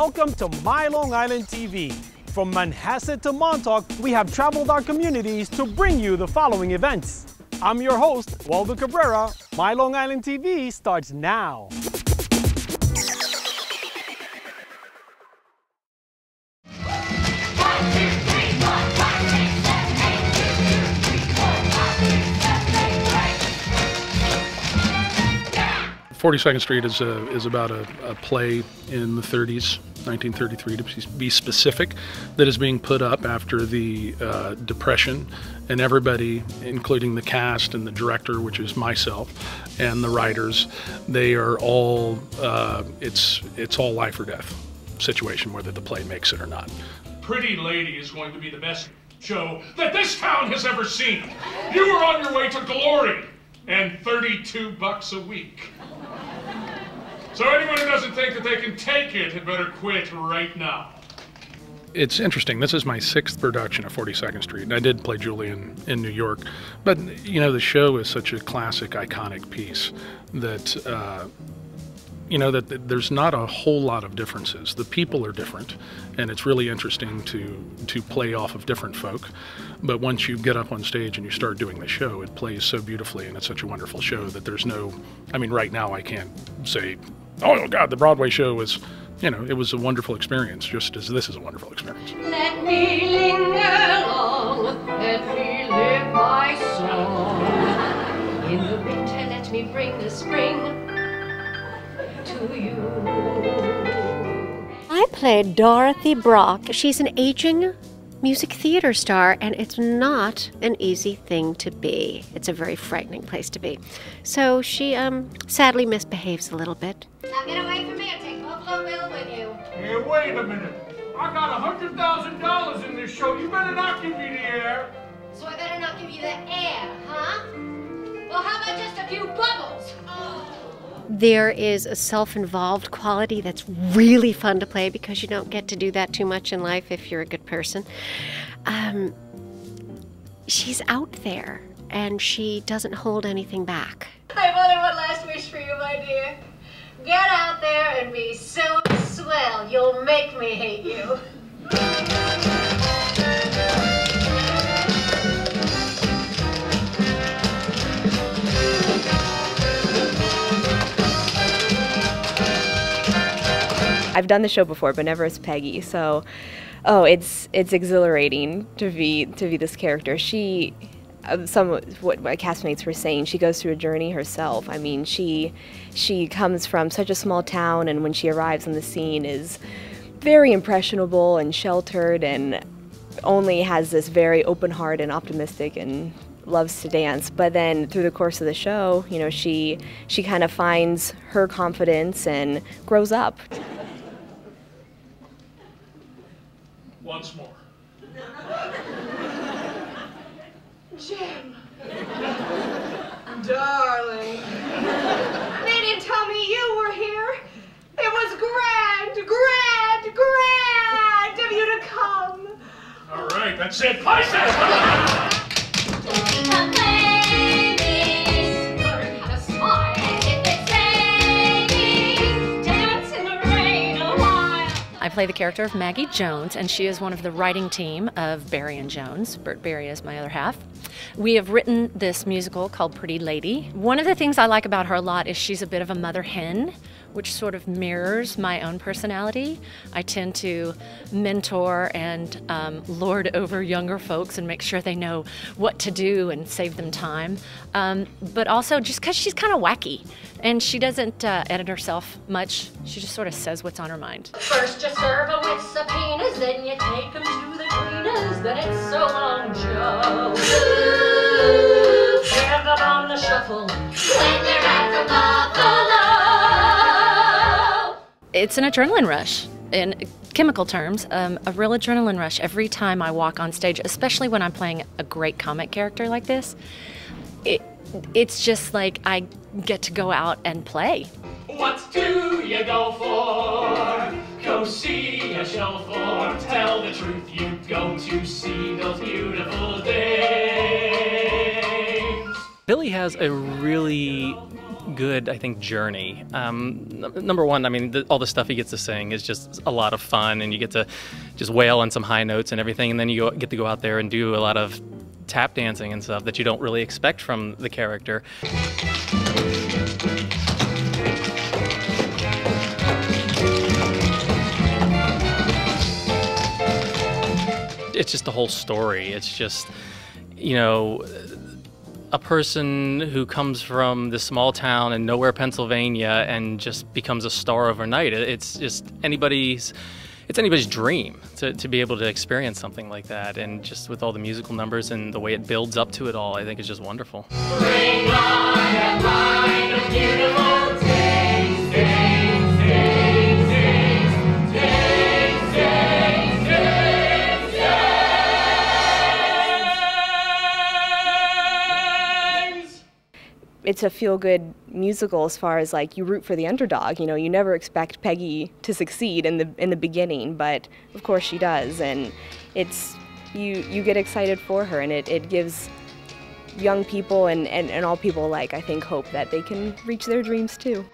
Welcome to My Long Island TV. From Manhasset to Montauk, we have traveled our communities to bring you the following events. I'm your host, Waldo Cabrera. My Long Island TV starts now. "42nd Street" is about a play in the 30s, 1933 to be specific, that is being put up after the Depression, and everybody, including the cast and the director, which is myself, and the writers, they are all, it's all life or death situation, whether the play makes it or not. Pretty Lady is going to be the best show that this town has ever seen. You are on your way to glory, and $32 a week. So anyone who doesn't think that they can take it had better quit right now. It's interesting. This is my 6th production of 42nd Street, and I did play Julian in New York. But, you know, the show is such a classic, iconic piece that, you know, that there's not a whole lot of differences. The people are different, and it's really interesting to play off of different folk. But once you get up on stage and you start doing the show, it plays so beautifully, and it's such a wonderful show that there's no, I mean, right now I can't say, oh God, the Broadway show was, you know, it was a wonderful experience, just as this is a wonderful experience. Let me linger long, let me live my song. In the winter, let me bring the spring to you. I played Dorothy Brock. She's an aging music theater star, and it's not an easy thing to be. It's a very frightening place to be. So she sadly misbehaves a little bit. Now get away from me and take Buffalo Bill with you. Hey, wait a minute. I got $100,000 in this show. You better not give me the air. So I better not give you the air, huh? Well, how about just a few bubbles? There is a self-involved quality that's really fun to play because you don't get to do that too much in life if you're a good person. She's out there, and she doesn't hold anything back. I have only one last wish for you, my dear. Get out there and be so swell, you'll make me hate you. I've done the show before, but never as Peggy. So, it's exhilarating to be this character. She, what my castmates were saying, she goes through a journey herself. I mean, she comes from such a small town, and when she arrives on the scene, is very impressionable and sheltered, and only has this very open heart and optimistic and loves to dance. But then through the course of the show, you know, she kind of finds her confidence and grows up. Once more. Jim. Darling. They didn't tell me you were here. It was grand, grand, grand of you to come. All right, that's it. Places! I play the character of Maggie Jones, and she is one of the writing team of Barry and Jones. Bert Barry is my other half. We have written this musical called Pretty Lady. One of the things I like about her a lot is she's a bit of a mother hen, which sort of mirrors my own personality. I tend to mentor and lord over younger folks and make sure they know what to do and save them time. But also just because she's kind of wacky, and she doesn't edit herself much. She just sort of says what's on her mind. First you serve them with subpoenas, then you take them to the cleaners, then it's so long, Joe. Ooh, get them on the shuffle when they're at the Buffalo. It's an adrenaline rush. In chemical terms, a real adrenaline rush every time I walk on stage, especially when I'm playing a great comic character like this. It's just like I get to go out and play. What do you go for? Go see a show for. Tell the truth, you go to see those beautiful days. Billy has a really good, I think, journey. Number one, I mean, all the stuff he gets to sing is just a lot of fun, and you get to just wail on some high notes and everything, and then you get to go out there and do a lot of tap dancing and stuff that you don't really expect from the character. It's just the whole story. It's just, you know, a person who comes from this small town in nowhere, Pennsylvania, and just becomes a star overnight. It's just anybody's dream to be able to experience something like that. And just with all the musical numbers and the way it builds up to it all, I think it's just wonderful. Bring on the line of beautiful days, days, days, days, days, days, days, days. It's a feel-good musical as far as like you root for the underdog. You know, you never expect Peggy to succeed in the beginning, but of course she does, and it's you get excited for her, and it gives young people and all people alike, I think, hope that they can reach their dreams too.